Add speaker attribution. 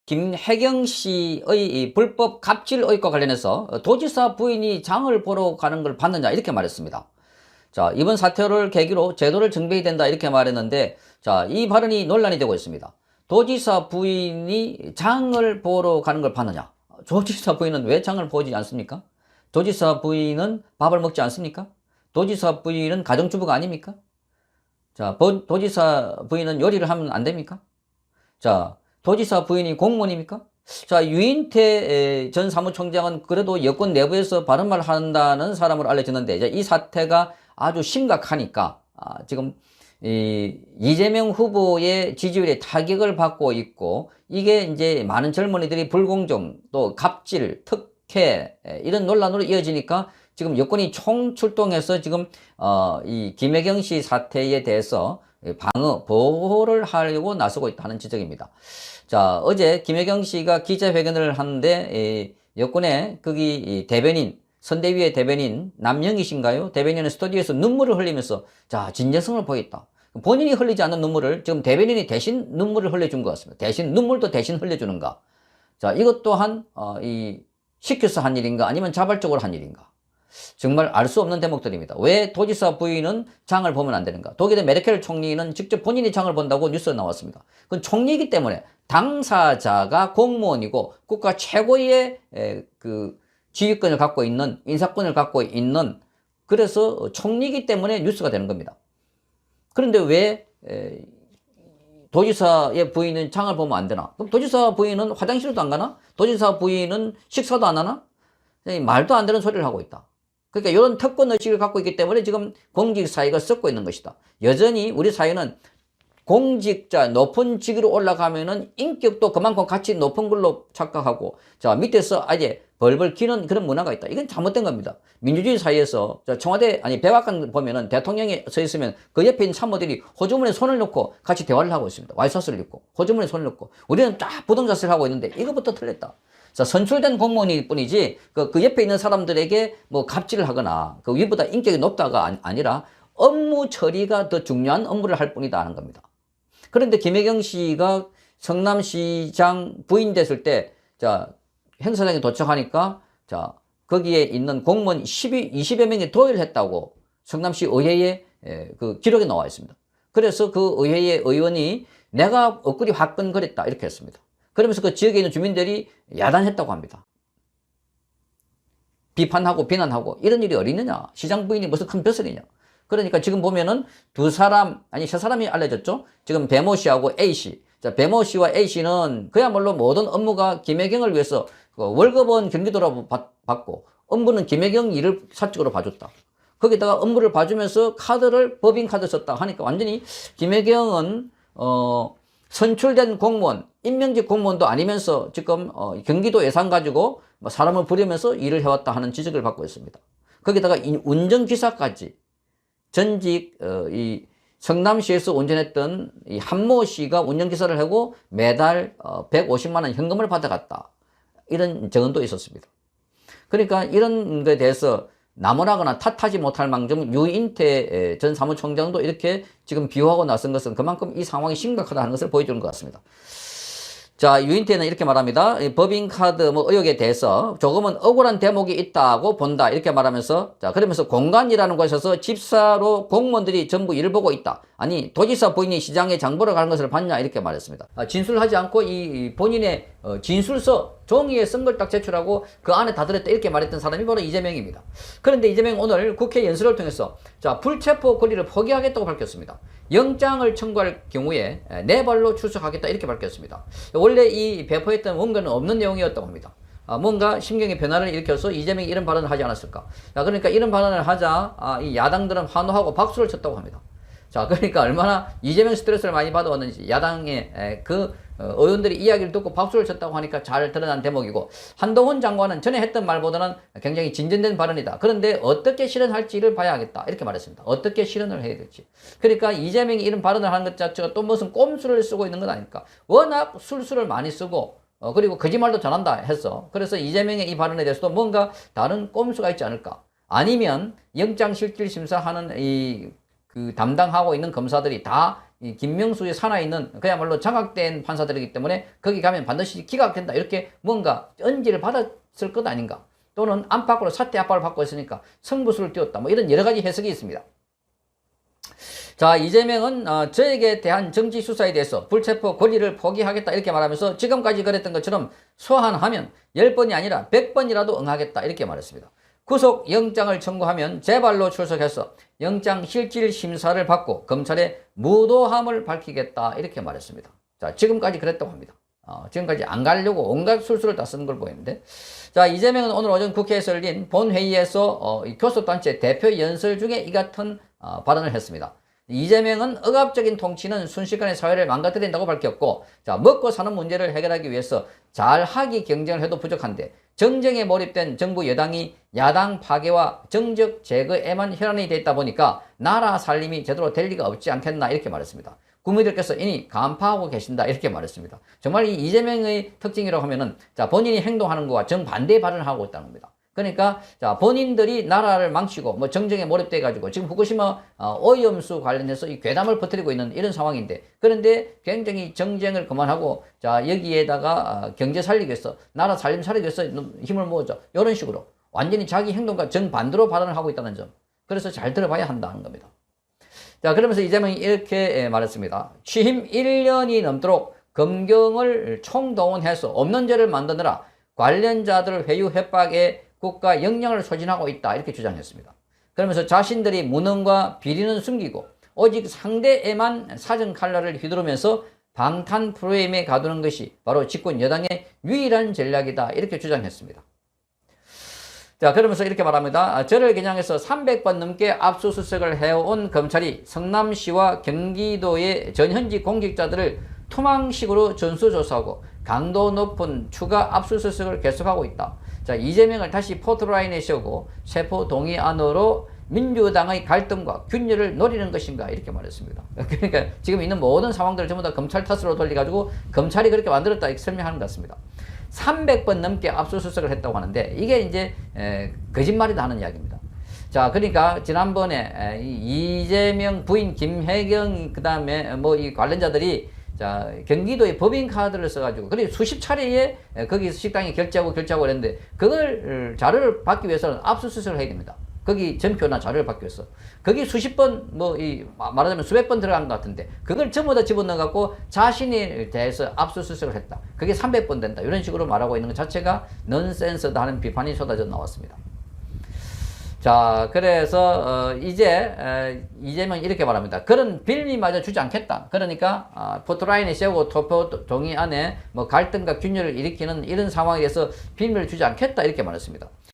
Speaker 1: 김혜경 씨의 이 불법 갑질 의혹과 관련해서 도지사 부인이 장을 보러 가는 걸 봤느냐 이렇게 말했습니다. 자, 이번 사태를 계기로 제도를 정비해야 된다 이렇게 말했는데, 자, 이 발언이 논란이 되고 있습니다. 도지사 부인이 장을 보러 가는 걸 봤느냐? 도지사 부인은 왜 장을 보지 않습니까? 도지사 부인은 밥을 먹지 않습니까? 도지사 부인은 가정주부가 아닙니까? 자, 도지사 부인은 요리를 하면 안 됩니까? 자, 도지사 부인이 공무원입니까? 자, 유인태 전 사무총장은 그래도 여권 내부에서 바른 말 한다는 사람으로 알려졌는데, 이제 이 사태가 아주 심각하니까, 지금, 이재명 후보의 지지율에 타격을 받고 있고, 이게 이제 많은 젊은이들이 불공정, 또 갑질, 특혜, 이런 논란으로 이어지니까, 지금 여권이 총출동해서 지금, 이 김혜경 씨 사태에 대해서 보호를 하려고 나서고 있다는 지적입니다. 자, 어제 김혜경 씨가 기자회견을 하는데, 여권의 거기 대변인, 선대위의 대변인 남영희신가요? 대변인은 스튜디오에서 눈물을 흘리면서, 자, 진정성을 보였다. 본인이 흘리지 않는 눈물을 지금 대변인이 대신 눈물을 흘려준 것 같습니다. 대신, 눈물도 대신 흘려주는가. 자, 이것 또한, 시켜서 한 일인가 아니면 자발적으로 한 일인가. 정말 알 수 없는 대목들입니다. 왜 도지사 부인은 장을 보면 안 되는가? 독일의 메르켈 총리는 직접 본인이 장을 본다고 뉴스가 나왔습니다. 그건 총리이기 때문에 당사자가 공무원이고 국가 최고의 그 지휘권을 갖고 있는, 인사권을 갖고 있는, 그래서 총리이기 때문에 뉴스가 되는 겁니다. 그런데 왜 도지사의 부인은 장을 보면 안 되나? 그럼 도지사 부인은 화장실도 안 가나? 도지사 부인은 식사도 안 하나? 말도 안 되는 소리를 하고 있다. 그러니까 이런 특권 의식을 갖고 있기 때문에 지금 공직 사회가 썩고 있는 것이다. 여전히 우리 사회는 공직자 높은 직위로 올라가면은 인격도 그만큼 같이 높은 걸로 착각하고, 자, 밑에서 아예 벌벌 기는 그런 문화가 있다. 이건 잘못된 겁니다. 민주주의 사회에서 청와대 아니 백악관 보면은 대통령이 서 있으면 그 옆에 있는 참모들이 호주머니에 손을 넣고 같이 대화를 하고 있습니다. 와이셔츠를 입고 호주머니에 손을 넣고, 우리는 쫙 부동자세를 하고 있는데 이것부터 틀렸다. 자, 선출된 공무원일 뿐이지 그 옆에 있는 사람들에게 뭐 갑질을 하거나 그 위보다 인격이 높다가 아니라 업무 처리가 더 중요한 업무를 할 뿐이다 하는 겁니다. 그런데 김혜경 씨가 성남시장 부인 됐을 때, 자, 행사장에 도착하니까, 자, 거기에 있는 공무원 20여 명이 도의를 했다고 성남시 의회에 그 기록에 나와 있습니다. 그래서 그 의회의 의원이 내가 엇구리 화끈거렸다 이렇게 했습니다. 그러면서 그 지역에 있는 주민들이 야단했다고 합니다. 비판하고 비난하고 이런 일이 어디느냐? 시장 부인이 무슨 큰 벼슬이냐? 그러니까 지금 보면은 세 사람이 알려졌죠? 지금 배모 씨하고 A 씨. 자, 배모 씨와 A 씨는 그야말로 모든 업무가 김혜경을 위해서 월급은 경기도로 받고 업무는 김혜경 일을 사적으로 봐줬다. 거기다가 업무를 봐주면서 카드를 법인카드 썼다 하니까 완전히 김혜경은, 선출된 공무원, 임명직 공무원도 아니면서 지금, 경기도 예산 가지고 사람을 부리면서 일을 해왔다 하는 지적을 받고 있습니다. 거기다가 운전기사까지 전직 이 성남시에서 운전했던 이 한모 씨가 운전기사를 하고 매달 150만 원 현금을 받아갔다. 이런 증언도 있었습니다. 그러니까 이런 것에 대해서 나무라거나 탓하지 못할 망정 유인태 전 사무총장도 이렇게 지금 비호하고 나선 것은 그만큼 이 상황이 심각하다는 것을 보여주는 것 같습니다. 자, 유인태는 이렇게 말합니다. 법인카드 의혹에 대해서 조금은 억울한 대목이 있다고 본다. 이렇게 말하면서, 자, 그러면서 공간이라는 곳에서 집사로 공무원들이 전부 일을 보고 있다. 아니, 도지사 부인이 시장에 장보러 가는 것을 봤냐? 이렇게 말했습니다. 진술하지 않고 이 본인의 진술서, 종이에 쓴 걸 딱 제출하고 그 안에 다 들었다. 이렇게 말했던 사람이 바로 이재명입니다. 그런데 이재명 오늘 국회 연설을 통해서, 자, 불체포 권리를 포기하겠다고 밝혔습니다. 영장을 청구할 경우에 네 발로 출석하겠다 이렇게 밝혔습니다. 원래 이 배포했던 원고는 없는 내용이었다고 합니다. 뭔가 심경의 변화를 일으켜서 이재명이 이런 발언을 하지 않았을까. 그러니까 이런 발언을 하자 이 야당들은 환호하고 박수를 쳤다고 합니다. 자, 그러니까 얼마나 이재명 스트레스를 많이 받아왔는지 야당의 그 의원들이 이야기를 듣고 박수를 쳤다고 하니까 잘 드러난 대목이고, 한동훈 장관은 전에 했던 말보다는 굉장히 진전된 발언이다. 그런데 어떻게 실현할지를 봐야겠다. 이렇게 말했습니다. 어떻게 실현을 해야 될지. 그러니까 이재명이 이런 발언을 하는 것 자체가 또 무슨 꼼수를 쓰고 있는 건 아닐까. 워낙 술수를 많이 쓰고 그리고 거짓말도 전한다 했어. 그래서 이재명의 이 발언에 대해서도 뭔가 다른 꼼수가 있지 않을까. 아니면 영장실질심사하는 그 담당하고 있는 검사들이 다 이 김명수의 산하에 있는 그야말로 장악된 판사들이기 때문에 거기 가면 반드시 기각된다. 이렇게 뭔가 언지를 받았을 것 아닌가. 또는 안팎으로 사퇴 압박을 받고 있으니까 승부수를 띄웠다. 뭐 이런 여러 가지 해석이 있습니다. 자, 이재명은 저에게 대한 정치 수사에 대해서 불체포 권리를 포기하겠다 이렇게 말하면서 지금까지 그랬던 것처럼 소환하면 10번이 아니라 100번이라도 응하겠다 이렇게 말했습니다. 구속영장을 청구하면 제발로 출석해서 영장 실질 심사를 받고 검찰의 무도함을 밝히겠다 이렇게 말했습니다. 자, 지금까지 그랬다고 합니다. 지금까지 안 가려고 온갖 술수를 다 쓰는 걸 보이는데, 자, 이재명은 오늘 오전 국회에서 열린 본회의에서 이 교섭단체 대표 연설 중에 이 같은 발언을 했습니다. 이재명은 억압적인 통치는 순식간에 사회를 망가뜨린다고 밝혔고, 자, 먹고 사는 문제를 해결하기 위해서 잘하기 경쟁을 해도 부족한데 정쟁에 몰입된 정부 여당이 야당 파괴와 정적 제거에만 혈안이 돼 있다 보니까 나라 살림이 제대로 될 리가 없지 않겠나 이렇게 말했습니다. 국민들께서 이미 간파하고 계신다 이렇게 말했습니다. 정말 이 이재명의 특징이라고 하면은 자, 본인이 행동하는 것과 정반대의 발언을 하고 있다는 겁니다. 그러니까 자, 본인들이 나라를 망치고 뭐 정쟁에 몰입돼 가지고 지금 후쿠시마 오염수 관련해서 이 괴담을 퍼뜨리고 있는 이런 상황인데, 그런데 굉장히 정쟁을 그만하고 자, 여기에다가 경제 살리기 위해서 나라 살림 살리기 위해서 힘을 모으자 이런 식으로 완전히 자기 행동과 정반대로 발언을 하고 있다는 점, 그래서 잘 들어봐야 한다는 겁니다. 자, 그러면서 이재명이 이렇게 말했습니다. 취임 1년이 넘도록 검경을 총동원해서 없는 죄를 만드느라 관련자들을 회유 협박에 국가 역량을 소진하고 있다 이렇게 주장했습니다. 그러면서 자신들이 무능과 비리는 숨기고 오직 상대에만 사정 칼날을 휘두르면서 방탄 프로그램에 가두는 것이 바로 집권 여당의 유일한 전략이다 이렇게 주장했습니다. 자, 그러면서 이렇게 말합니다. 저를 겨냥해서 300번 넘게 압수수색을 해온 검찰이 성남시와 경기도의 전현직 공직자들을 투망식으로 전수조사하고 강도 높은 추가 압수수색을 계속하고 있다. 자, 이재명을 다시 포트라인에 세우고 세포 동의안으로 민주당의 갈등과 균열을 노리는 것인가 이렇게 말했습니다. 그러니까 지금 있는 모든 상황들을 전부 다 검찰 탓으로 돌려가지고 검찰이 그렇게 만들었다 이렇게 설명하는 것 같습니다. 300번 넘게 압수수색을 했다고 하는데 이게 이제 거짓말이다 하는 이야기입니다. 자, 그러니까 지난번에 이재명 부인 김혜경 그다음에 뭐 이 관련자들이 자, 경기도의 법인카드를 써가지고, 그리고 수십 차례에 거기 식당에 결제하고 그랬는데, 그걸 자료를 받기 위해서는 압수수색을 해야 됩니다. 거기 전표나 자료를 받기 위해서. 거기 수십 번, 말하자면 수백 번 들어간 것 같은데, 그걸 전부 다 집어넣어갖고 자신에 대해서 압수수색을 했다. 그게 300번 된다. 이런 식으로 말하고 있는 것 자체가 넌센스다 하는 비판이 쏟아져 나왔습니다. 자, 그래서 이제 이재명이 이렇게 말합니다. 그런 빌미마저 주지 않겠다. 그러니까 포트라인에 세우고 투표 동의 안에 뭐 갈등과 균열을 일으키는 이런 상황에서 빌미를 주지 않겠다 이렇게 말했습니다.